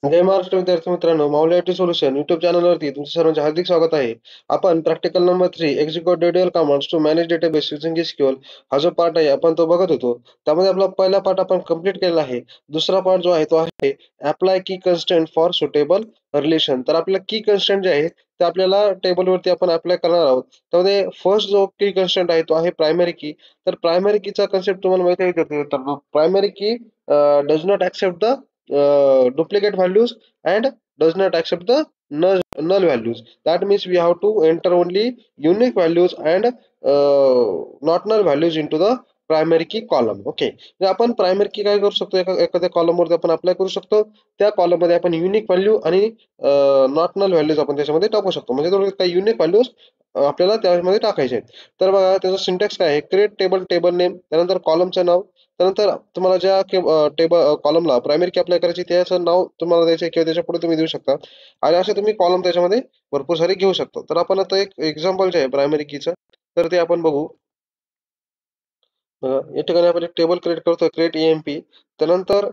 जय महाराष्ट्र विद्यार्थी मित्रांनो, माऊली IT solution YouTube चॅनलवरती तुमचं सर्वांचे हार्दिक स्वागत आहे. आपण practical number 3 execute detail commands to manage database using SQL हा जो पार्ट आहे आपण तो बघत होतो. त्यामध्ये आपला पहिला पार्ट आपण कंप्लीट केलेला आहे. दुसरा पार्ट जो आहे तो आहे अप्लाय की कन्स्ट्रेंट फॉर सुटेबल रिलेशन. तर आपल्याला की कन्स्ट्रेंट जे आहे ते आपल्याला टेबलवरती आपण अप्लाय करणार आहोत. त्यामध्ये फर्स्ट जो की कन्स्ट्रेंट आहे तो आहे प्रायमरी की. तर प्रायमरी कीचा कन्सेप्ट तुम्हाला माहिती आहे का? प्रायमरी की does not accept the duplicate values and does not accept the null values. That means we have to enter only unique values and not null values into the primary की column. Okay, आपण primary की काय करू शकतो, एखाद्या column वरती आपण apply करू शकतो. त्या कॉलम मध्ये आपण युनिक व्हॅल्यू आणि नॉट नल व्हॅल्यूज आपण त्याच्यामध्ये टाकू शकतो. म्हणजे थोडक्यात काही युनिक व्हॅल्यूज आपल्याला त्यामध्ये टाकायचे आहेत. तर बघा त्याचं सिंटॅक्स काय आहे, क्रिएट टेबल, टेबल नेम, त्यानंतर कॉलमचं नाव, त्यानंतर तुम्हाला ज्या टेबल कॉलमला प्रायमरी की अप्लाय करायची त्याचं नाव तुम्हाला द्यायचं किंवा त्याच्या पुढे तुम्ही देऊ शकता. आणि असे तुम्ही कॉलम त्याच्यामध्ये भरपूर सारे घेऊ शकता. तर आपण आता एक एक्झाम्पल जे आहे प्रायमरी कीचं, तर ते आपण बघू. या ठिकाणी आपण एक टेबल क्रिएट करतोय, क्रिएट ईएमपी. त्यानंतर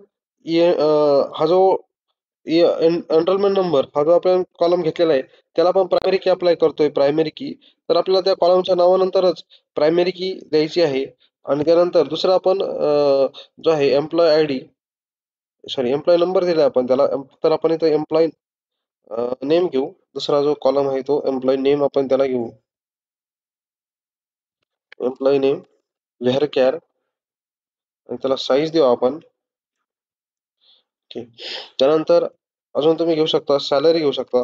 हा जो एनरोलमेंट नंबर हा जो आपण कॉलम घेतलेला आहे त्याला आपण प्रायमरी की अप्लाय करतोय, प्रायमरी की. तर आपल्याला त्या कॉलमच्या नावानंतरच प्रायमरी की द्यायची आहे. आणि त्यानंतर दुसरा आपण जो आहे employee I D, sorry employee number दिला आपण त्याला. तर आपण इथं एम्प्लॉय नेम घेऊ. दुसरा जो कॉलम आहे तो एम्प्लॉय नेम आपण त्याला घेऊ. एम्प्लॉय नेम व्हेअर कॅर आणि त्याला साईज देऊ आपण. ठीक. त्यानंतर अजून तुम्ही घेऊ शकता सॅलरी घेऊ शकता,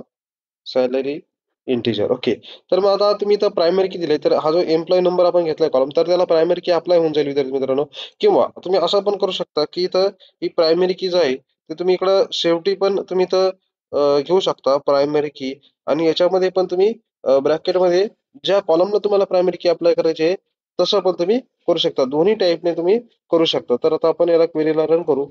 सॅलरी इंटिजर. ओके. तर मग आता तुम्ही इथं प्रायमरी की दिले, तर हा जो एम्प्लॉय नंबर आपण घेतलाय कॉलम, तर त्याला प्रायमरी की अप्लाय होऊन जाईल विद्यार्थी मित्रांनो. किंवा तुम्ही असं पण करू शकता की इथं ही प्रायमरी की जी आहे ते तुम्ही इकडं शेवटी पण तुम्ही इथं घेऊ शकता प्रायमरी की. आणि याच्यामध्ये पण तुम्ही ब्रॅकेटमध्ये ज्या कॉलमला तुम्हाला प्रायमरी की अप्लाय करायची आहे तसं पण तुम्ही करू शकता. दोन्ही टाईपने तुम्ही करू शकता. तर आता आपण याला क्वेरीला रन करू.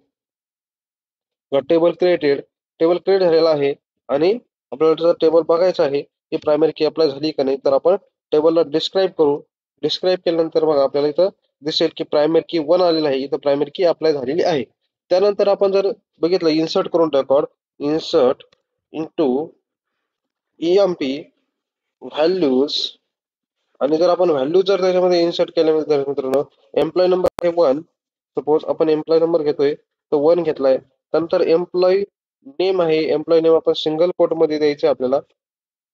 टेबल क्रिएटेड, टेबल क्रिएट झालेला आहे. आणि आपल्याला जर टेबल बघायचं आहे की प्रायमरी की अप्लाय झाली का नाही, तर आपण टेबलला डिस्क्राईब करू. डिस्क्राईब केल्यानंतर मग आपल्याला इथं दिसेल की प्रायमरी की 1 आलेलं आहे. इथं प्रायमरी की अप्लाय झालेली आहे. त्यानंतर आपण जर बघितलं इन्सर्ट करून टाकू. Insert into EMP values. आणि जर आपण व्हॅल्यू जर त्याच्यामध्ये इन्सर्ट केल्या तर मित्रांनो, एम्प्लॉय नंबर आहे 1. सपोज आपण एम्प्लॉय नंबर घेतोय तर 1 घेतलाय. त्यानंतर एम्प्लॉय नेम आहे, एम्प्लॉय नेम आपण सिंगल कोट मध्ये द्यायचे आपल्याला.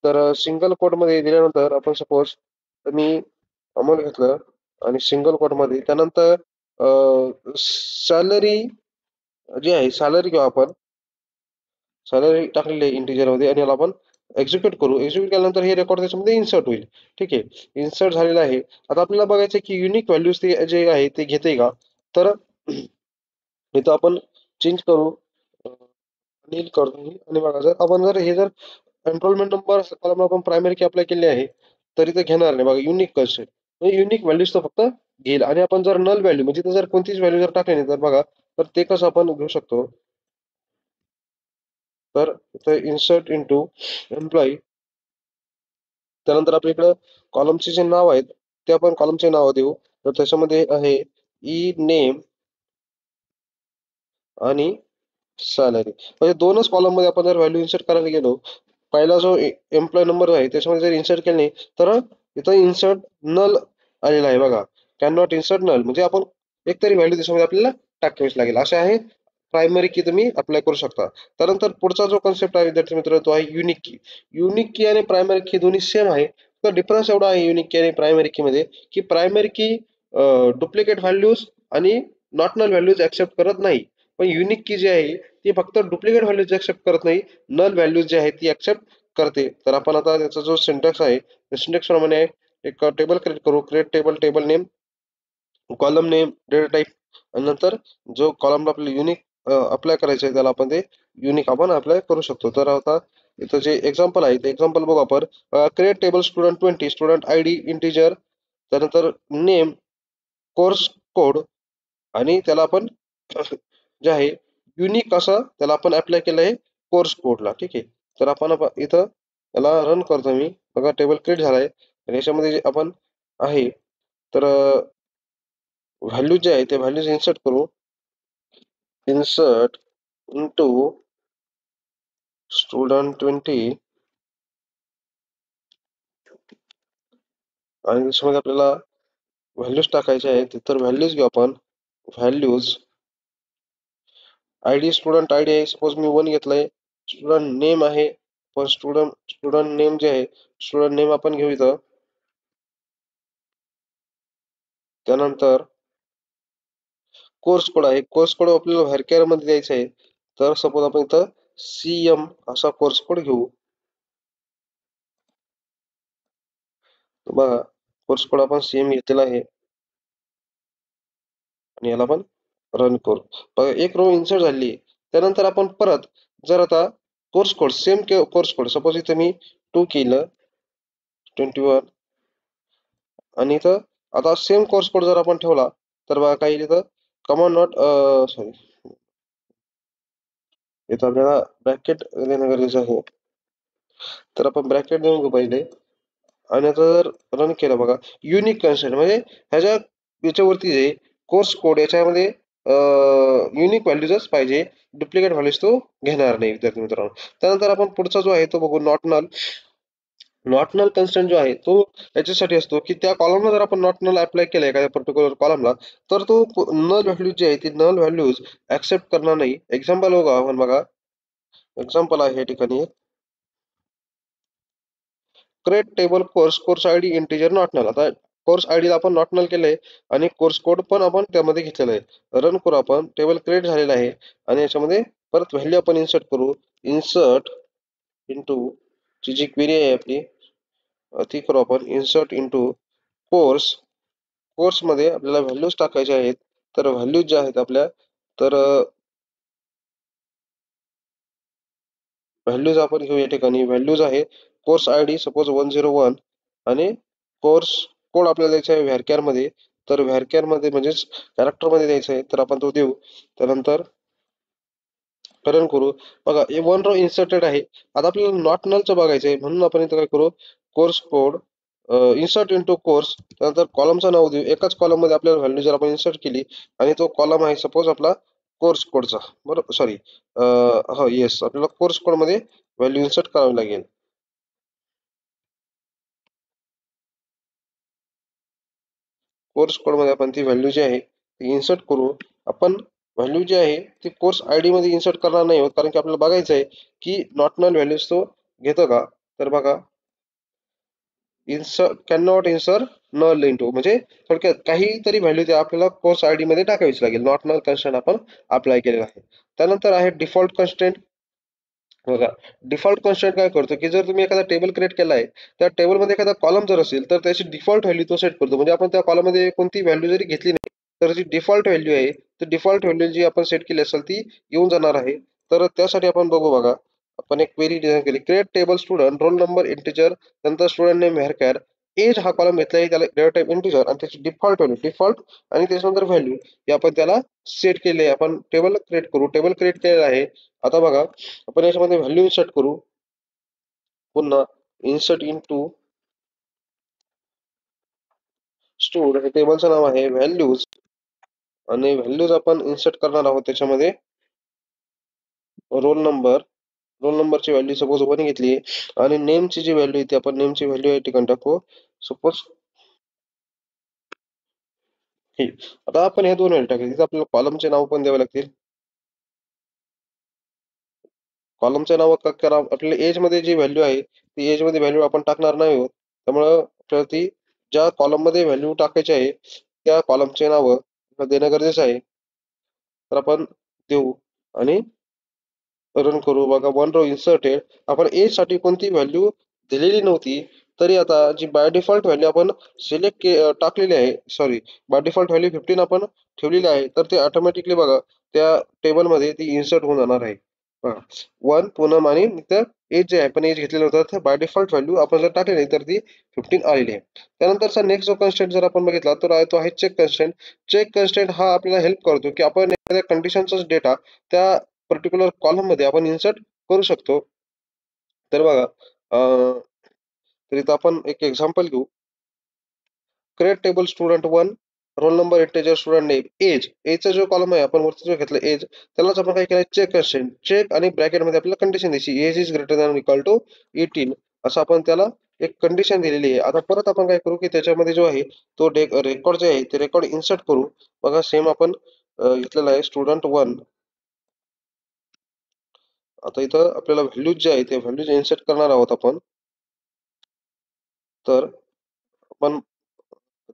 तर सिंगल कोट मध्ये दिल्यानंतर आपण सपोज मी अमोल घेतलं आणि सिंगल कोट मध्ये. त्यानंतर सॅलरी जी आहे सॅलरी घेऊ आपण. सॅलरी टाकलेली आहे इंटिजर मध्ये आणि याला आपण एक्झिक्यूट करू. एक्झिक्यूट केल्यानंतर हे रेकॉर्ड त्याच्यामध्ये इन्सर्ट होईल. ठीक आहे, इन्सर्ट झालेलं आहे. आता आपल्याला बघायचं की युनिक व्हॅल्यूज ते जे आहे ते घेते का. तर इथं आपण चेंज करू, नील करतो आणि बघा जर आपण जर हे जर एनरोलमेंट नंबर कॉलम आपण प्रायमरी की अप्लाय केले आहे तरी ते घेणार नाही. बघा युनिक कसे म्हणजे युनिक व्हॅल्यूज तर फक्त घेईल. आणि आपण जर नल व्हॅल्यू म्हणजे जर कोणतीच व्हॅल्यू जर टाकली नाही तर बघा, तर ते कसं आपण घेऊ शकतो. तर इथं इन्सर्ट इंटू एम्प्लॉई. त्यानंतर आपल्या इकडं कॉलमचे जे नाव आहेत ते आपण कॉलमचे नाव देऊ. तर त्याच्यामध्ये आहे ई नेम आणि सॅलरी. म्हणजे दोनच कॉलम मध्ये आपण जर व्हॅल्यू इन्सर्ट करायला गेलो, पहिला जो एम्प्लॉय नंबर आहे त्याच्यामध्ये जर इन्सर्ट केले नाही तर इथं इन्सर्ट नल आलेला आहे बघा. कॅन नॉट इन्सर्ट नल म्हणजे आपण एकतरी व्हॅल्यू त्याच्यामध्ये आपल्याला टाकावीच लागेल. असे आहे प्रायमरी की तुम्ही अप्लाय करू शकता. त्यानंतर पुढचा जो कन्सेप्ट आहे विद्यार्थी मित्र तो आहे युनिक की. युनिक की आणि प्रायमरी की दोन्ही सेम आहे. तर डिफरन्स एवढा आहे युनिक की आणि प्रायमरी की मध्ये की प्रायमरी की डुप्लिकेट व्हॅल्यूज आणि नॉट नल व्हॅल्यूज ऍक्सेप्ट करत नाही. पण युनिक की जी आहे ती फक्त डुप्लिकेट व्हॅल्यूज ऍक्सेप्ट करत नाही, नल व्हॅल्यूज जे आहेत ती ऍक्सेप्ट करते. तर आपण आता त्याचा जो सिंटॅक्स आहे त्या सिंटॅक्स प्रमाणे एक टेबल क्रिएट करू. Create table, table name, column name, data type. आणि नंतर जो कॉलमला आपल्याला युनिक अप्लाय करायचं आहे त्याला आपण ते युनिक आपण अप्लाय करू शकतो. तर आता इथं जे एक्झाम्पल आहे ते एक्झाम्पल बघू आपण. Create table student 20, student I D integer, त्यानंतर नेम, कोर्स कोड. आणि त्याला आपण जे आहे युनिक असा त्याला आपण अप्लाय केलं आहे कोर्स कोडला. ठीक आहे. तर आपण इथं त्याला रन करतो मी. बघा टेबल क्रिएट झालाय आणि याच्यामध्ये जे आपण आहे तर व्हॅल्यू जे आहे ते व्हॅल्यूज इन्सर्ट करू. इन्सर्ट इंटू स्टुडंट 20 आणि त्याच्यामध्ये आपल्याला व्हॅल्यूज टाकायचे आहेत तर व्हॅल्यूज घेऊ आपण. व्हॅल्यूज आयडी स्टुडंट आयडी आहे, सपोज मी 1 घेतलाय. स्टुडंट नेम आहे, पण स्टुडंट नेम जे आहे स्टुडंट नेम आपण घेऊ इथं. त्यानंतर कोर्स कोड आहे, कोर्स कोड आपल्याला व्हॅरचर मध्ये द्यायचा आहे. तर सपोज आपण इथं CM असा कोर्स कोड घेऊ. बघा कोर्स कोड आपण CM घेतलेला आहे आणि याला आपण रन करू. बघा एक रो इन्सर्ट झाली. त्यानंतर आपण परत जर आता course code same course code suppose इथं मी 2 केलं 21 आणि इथं आता सेम कोर्स कोड जर आपण ठेवला तर बघा काही इथं कमांड नॉट सॉरी इथं आपल्याला ब्रॅकेट देणं गरजेचं आहे. तर आपण ब्रॅकेट देऊन घेऊ पहिले आणि आता जर रन केलं बघा युनिक कन्स्ट्रेंट म्हणजे ह्याच्या याच्यावरती जे कोर्स कोड याच्यामध्ये युनिक व्हॅल्यूजच पाहिजे, डुप्लिकेट व्हॅल्यूज तो घेणार नाही विद्यार्थी मित्रांनो. त्यानंतर आपण पुढचा जो आहे तो बघू not null. Not null constraint जो आहे तो याच्यासाठी असतो की त्या कॉलमला जर आपण नॉट नल अप्लाय केलं एखाद्या पर्टिक्युलर कॉलमला तर तो नल व्हॅल्यू जी आहे ती नल व्हॅल्यूज ऍक्सेप्ट करणार नाही. एक्झाम्पल बघा आपण बघा एक्झाम्पल आहे या ठिकाणी create table course ID integer not null. आता कोर्स आयडीला आपण नॉट नल केलंय आणि कोर्स कोड पण आपण त्यामध्ये घेतलेला आहे. रन करू आपण टेबल क्रिएट झालेला आहे आणि याच्यामध्ये परत व्हॅल्यू आपण इन्सर्ट करू. इन्सर्ट इंटू ची जी क्वेरी आहे आपली ती करू आपण इन्सर्ट इंटू कोर्स. कोर्समध्ये आपल्याला व्हॅल्यूज टाकायच्या आहेत. तर व्हॅल्यूज ज्या आहेत आपल्या तर व्हॅल्यूज आपण घेऊ या ठिकाणी. व्हॅल्यूज आहे कोर्स आयडी सपोज 101 आणि कोर्स कोड आपल्याला द्यायचा आहे व्हॅरचर मध्ये. तर व्हॅरचर मध्ये म्हणजेच कॅरेक्टर मध्ये द्यायचा आहे तर आपण तो देऊ. त्यानंतर रन करू. बघा हे 1 रो इन्सर्टेड आहे. आता आपल्याला नॉट नलचं बघायचं आहे म्हणून आपण इथं काय करू course code insert into course. त्यानंतर कॉलमचं नाव देऊ. एकाच कॉलम मध्ये आपल्याला व्हॅल्यू जर आपण इन्सर्ट केली आणि तो कॉलम आहे सपोज आपला कोर्स कोडचा बरोबर सॉरी हो येस आपल्याला कोर्स कोड मध्ये व्हॅल्यू इन्सर्ट करावी लागेल. कोर्स कोड मध्ये आपण ती व्हॅल्यू जी आहे ती इन्सर्ट करू. आपण व्हॅल्यू जी आहे ती कोर्स आयडी मध्ये इन्सर्ट करणार नाही आहोत कारण की आपल्याला बघायचं आहे की नॉट नल व्हॅल्यूज तो घेतो का. तर बघा insert can not insert null into म्हणजे थोडक्यात काहीतरी व्हॅल्यू ते आपल्याला कोर्स आयडी मध्ये टाकावीच लागेल. नॉट नल कन्स्ट्रेंट आपण अप्लाय केलेला आहे. त्यानंतर आहे डिफॉल्ट कन्स्ट्रेंट. बघा डिफॉल्ट कॉन्स्टंट काय करतो की जर तुम्ही एखादा टेबल क्रिएट केला आहे त्या टेबलमध्ये एखादा कॉलम जर असेल तर त्याची डिफॉल्ट व्हॅल्यू तो सेट करतो. म्हणजे आपण त्या कॉलममध्ये कोणती व्हॅल्यू जरी घेतली नाही तर जी डिफॉल्ट व्हॅल्यू आहे ती डिफॉल्ट व्हॅल्यू जी आपण सेट केली असेल ती येऊन जाणार आहे. तर त्यासाठी आपण बघू बघा आपण एक क्वेरी डिझाईन केली create table student roll number integer नंतर स्टुडंट नेम व्हॅरचर एज हा कॉलम घेतला आहे त्याला डेटा टाइप इंटिजर आणि त्याची डिफॉल्ट व्हॅल्यू डिफॉल्ट आणि त्याच्यानंतर व्हॅल्यू हे आपण त्याला सेट केले. आपण टेबल क्रिएट करू. टेबल क्रिएट केलेलं आहे. आता बघा आपण याच्यामध्ये व्हॅल्यू इन्सर्ट करू. पुन्हा इन्सर्ट इंटू स्टूड हे टेबलचं नाव आहे व्हॅल्यूज आणि व्हॅल्यूज आपण इन्सर्ट करणार आहोत त्याच्यामध्ये रोल नंबर. रोल नंबरची व्हॅल्यू सपोज 1 घेतली आणि नेमची जी व्हॅल्यू आहे ती आपण नेमची व्हॅल्यू या ठिकाणी टाकू सपोज ही. आता आपण हे दोन व्हॅल्यू टाकले तिथे आपल्याला कॉलमचे नाव पण द्यावे लागतील. कॉलमचे नाव करा आपल्याला एज मध्ये जी व्हॅल्यू आहे ती एज मध्ये व्हॅल्यू आपण टाकणार नाही आहोत त्यामुळं आपल्याला ती ज्या कॉलम मध्ये व्हॅल्यू टाकायची आहे त्या कॉलमचे नाव देणं गरजेचं आहे. तर आपण देऊ आणि रन करू. बघा 1 रो इन्सर्टेड. आपण एज साठी कोणती व्हॅल्यू दिलेली नव्हती तरी आता जी बाय डिफॉल्ट व्हॅल्यू आपण सिलेक्ट टाकलेली आहे सॉरी बाय डिफॉल्ट व्हॅल्यू 15 आपण ठेवलेली आहे तर ते ऑटोमॅटिकली बघा त्या टेबलमध्ये ती इन्सर्ट होऊन जाणार आहे. बघा 1 पूनम आणि इथं एज जे आहे आपण एज घेतलेलं होतं तर बाय डिफॉल्ट व्हॅल्यू आपण जर टाकली नाही तर ती 15 आलेली आहे. त्यानंतरचा नेक्स्ट जो कन्स्टेंट जर आपण बघितला तर तो आहे चेक कन्स्टेंट. चेक कन्स्टेंट हा आपल्याला हेल्प करतो की आपण एखाद्या कंडिशनचाच डेटा त्या पर्टिक्युलर कॉलम मध्ये आपण इन्सर्ट करू शकतो. तर बघा तर इथं आपण एक एक्झाम्पल घेऊ. Create table student 1 roll number, integer, student name, age. एजचा जो कॉलम आहे आपण वरती जो घेतला एज, त्यालाच आपण काय केलं चेक कंडिशन. चेक आणि ब्रॅकेटमध्ये आपल्याला कंडिशन द्यायची, age is greater than equal to 18, असं आपण त्याला एक कंडिशन दिलेली आहे. आता परत आपण काय करू की त्याच्यामध्ये जो आहे तो रेकॉर्ड जे आहे ते रेकॉर्ड इन्सर्ट करू. बघा सेम आपण घेतलेला आहे स्टुडंट 1. आता इथं आपल्याला व्हॅल्यूज जे आहे ते व्हॅल्यूज इन्सर्ट करणार आहोत आपण. तर आपण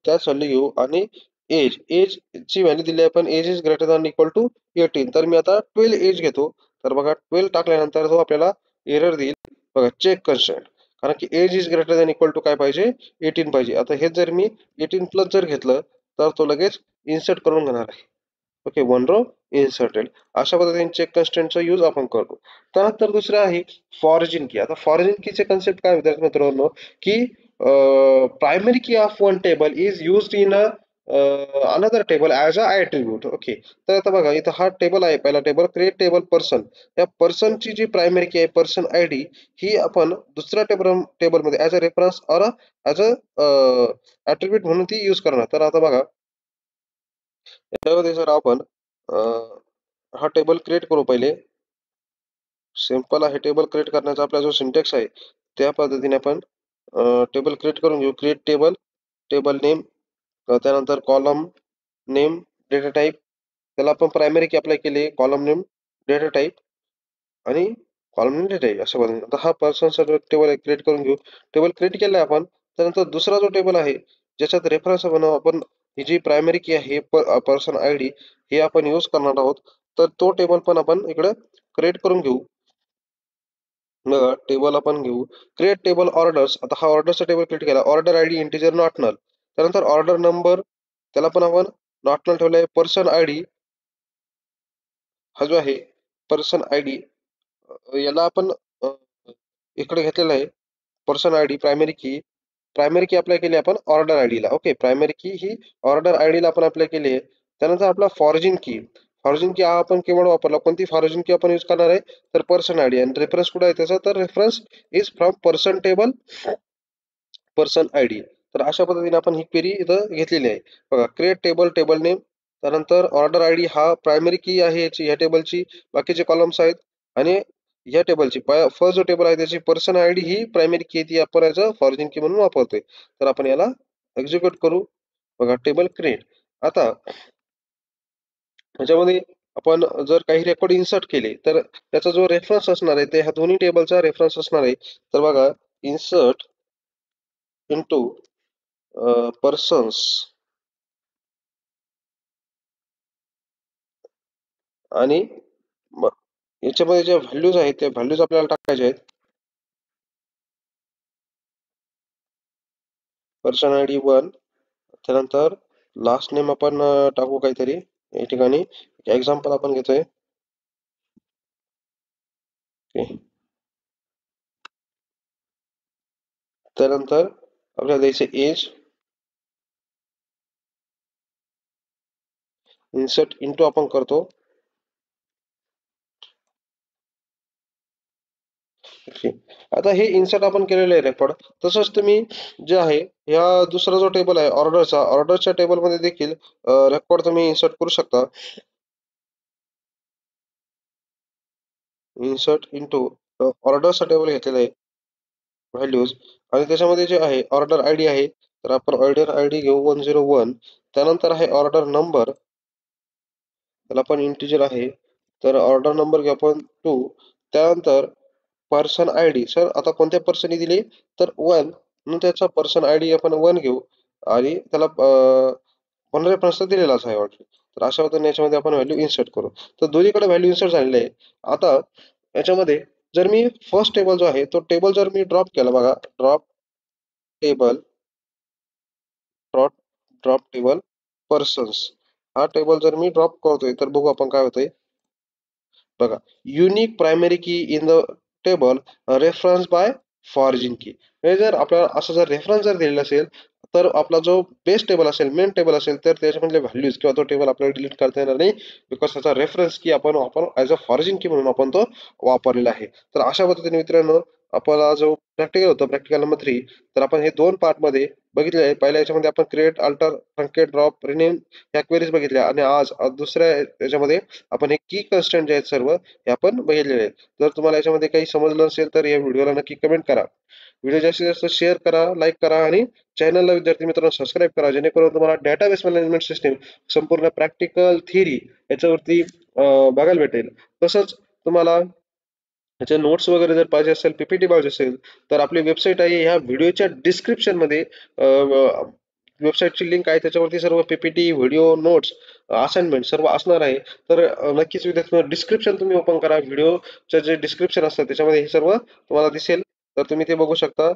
त्याच व्हॅल्यू घेऊ आणि एज एज ची व्हॅल्यू दिली आहे आपण, age is greater than equal to 18. तर मी आता 12 एज घेतो. तर बघा 12 टाकल्यानंतर तो आपल्याला एरर देईल. बघा चेक कन्स्ट्रेंट, कारण की age is greater than equal to काय पाहिजे 18 पाहिजे. आता हे जर मी 18 प्लस जर घेतलं तर तो लगेच इन्सर्ट करून घेणार आहे. Okay, one row inserted. अशा पद्धतीने चेक कन्स्ट्रेंटचा यूज आपण करतो. त्यानंतर दुसरं आहे फॉरजिन की. आता फॉरजिन कीचे कन्सेप्ट काय विद्यार्थी मित्रांनो की primary key of one table is used in another table as a attribute. Okay, तर आता बघा इथं हा टेबल आहे, पहिला टेबल क्रिएट टेबल पर्सन. त्या पर्सनची जी प्रायमरी की आहे पर्सन आय डी, ही आपण दुसऱ्या टेबलमध्ये ऍज अ रेफरन्स और ऍज अ ऍट्रिब्यूट म्हणून ती यूज करणार. तर आता बघा याच्यामध्ये जर आपण हा टेबल क्रिएट करू. पहिले सिंपल आहे टेबल क्रिएट करण्याचा आपला जो सिंटेक्स आहे त्या पद्धतीने आपण टेबल क्रिएट करून घेऊ. क्रिएट टेबल, टेबल नेम, त्यानंतर कॉलम नेम, डेटा टाईप. त्याला आपण प्रायमरी की अप्लाय केली, कॉलम नेम, डेटा टाईप आणि कॉलम नेम, डेटा टाईप असं बनवून. आता हा पर्सनचा टेबल क्रिएट करून घेऊ. टेबल क्रिएट केलाय आपण. त्यानंतर दुसरा जो टेबल आहे ज्याच्यात रेफरन्स बनवू आपण, ही जी प्रायमरी की आहे पर्सन आय डी हे आपण यूज करणार आहोत. तर तो टेबल पण आपण इकडे क्रिएट करून घेऊ. बघा टेबल आपण घेऊ क्रिएट टेबल ऑर्डर्स. आता हा ऑर्डरचा टेबल क्रिएट केला. Order I D integer not null. त्यानंतर ऑर्डर नंबर, त्याला पण आपण नॉट नल ठेवलाय. पर्सन आय डी हा जो आहे पर्सन आय डी याला आपण इकडे घेतलेला आहे. पर्सन आय डी प्रायमरी की, प्रायमरी की अप्लाय केली आपण ऑर्डर आय ला. ओके, प्रायमरी की ही ऑर्डर आय ला आपण अप्लाय केली आहे. त्यानंतर आपला फॉरजिन की, फॉरजिन की हा आपण केवळ वापरला. कोणती फॉरजिन की आपण यूज करणार आहे तर पर्सन आयडी. आणि रेफरन्स कुठे आहे त्याचा तर reference is from person table person ID. तर अशा पद्धतीने आपण ही क्वेरी इथं घेतलेली आहे. बघा क्रिएट टेबल, टेबल नेम, त्यानंतर ऑर्डर आयडी हा प्रायमरी की आहे याची ह्या टेबलची, बाकीचे कॉलम्स आहेत. आणि या टेबलची फर्स्ट जो टेबल आहे त्याची पर्सन आयडी ही प्रायमरी की ती आपण याचं फॉरजिन की म्हणून वापरतोय. तर आपण याला एक्झिक्यूट करू. बघा टेबल क्रिएट. आता याच्यामध्ये आपण जर काही रेकॉर्ड इन्सर्ट केले तर त्याचा जो रेफरन्स असणार आहे ते ह्या दोन्ही टेबलचा रेफरन्स असणार आहे. तर बघा इन्सर्ट इंटू पर्सन्स आणि याच्यामध्ये ज्या व्हॅल्यूज आहेत त्या व्हॅल्यूज आपल्याला टाकायच्या आहेत. पर्सन आय डी 1, त्यानंतर लास्ट नेम आपण टाकू काहीतरी. या ठिकाणी एक्झाम्पल आपण घेतोय. त्यानंतर आपल्याला द्यायचे एज, इन्सर्ट इंटू आपण करतो. आता हे इन्सर्ट आपण केलेलं आहे रेकॉर्ड. तसंच तुम्ही जे आहे ह्या दुसरा जो टेबल आहे ऑर्डरचा, ऑर्डरच्या टेबलमध्ये देखील रेकॉर्ड तुम्ही इन्सर्ट करू शकता. इन्सर्ट इंटू ऑर्डरचा टेबल घेतलेला आहे व्हॅल्यूज. आणि त्याच्यामध्ये जे आहे ऑर्डर आयडी आहे तर आपण ऑर्डर आयडी घेऊ 101. त्यानंतर आहे ऑर्डर नंबर, त्याला पण इंटिजर आहे तर ऑर्डर नंबर घेऊ आपण 2. त्यानंतर पर्सन आय डी, सर आता कोणत्या पर्सनने दिली तर 1 म्हणून त्याचा पर्सन आय डी आपण 1 घेऊ. आणि त्याला रेफरन्स दिलेलाच आहे ऑलरेडी. तर अशा पद्धतीने याच्यामध्ये आपण व्हॅल्यू इन्सर्ट करू. तर दोन्हीकडे व्हॅल्यू इन्सर्ट झालेले आहे. आता याच्यामध्ये जर मी फर्स्ट टेबल जो आहे तो टेबल जर मी ड्रॉप केला, बघा drop table, drop drop table persons, हा टेबल जर मी ड्रॉप करतोय तर बघू आपण काय होतंय. बघा unique primary key in the table reference by foreign key. हे जर आपल्याला असं जर रेफरन्स जर दिलेला असेल तर आपला जो बेस टेबल असेल, मेन टेबल असेल तर त्याच्यामधले व्हॅल्यूज किंवा तो टेबल आपल्याला डिलीट करता येणार नाही. बिकॉज त्याचा रेफरन्स की आपण ऍज अ फॉरजिन की म्हणून आपण तो वापरलेला आहे. तर अशा पद्धतीने मित्रांनो आपला जो प्रॅक्टिकल होतं प्रॅक्टिकल नंबर 3, तर आपण हे 2 पार्टमध्ये बघितले आहे. पहिल्या याच्यामध्ये आपण create, alter, truncate, drop, rename ह्या क्वेरीज बघितल्या आणि आज दुसऱ्या याच्यामध्ये आपण हे की कन्स्ट्रेंट जे आहेत सर्व हे आपण बघितलेले आहेत. जर तुम्हाला याच्यामध्ये काही समजलं असेल तर या व्हिडिओला नक्की कमेंट करा. व्हिडिओ जास्तीत जास्त शेअर करा, लाईक करा आणि चॅनलला विद्यार्थी मित्रांनो सबस्क्राईब करा, जेणेकरून तुम्हाला डेटाबेस मॅनेजमेंट सिस्टम संपूर्ण प्रॅक्टिकल थिअरी याच्यावरती बघायला भेटेल. तसंच तुम्हाला त्याचे नोट्स वगैरे जर पाहिजे असेल, पीपीटी पाहिजे असेल, तर आपली वेबसाईट आहे. ह्या व्हिडिओच्या डिस्क्रिप्शनमध्ये वेबसाईटची लिंक आहे. त्याच्यावरती सर्व पीपीटी, व्हिडिओ, नोट्स, असाइनमेंट सर्व असणार आहे. तर नक्कीच विद्यार्थी डिस्क्रिप्शन तुम्ही ओपन करा. व्हिडिओचं जे डिस्क्रिप्शन असतं त्याच्यामध्ये हे सर्व तुम्हाला दिसेल. तर तुम्ही ते बघू शकता.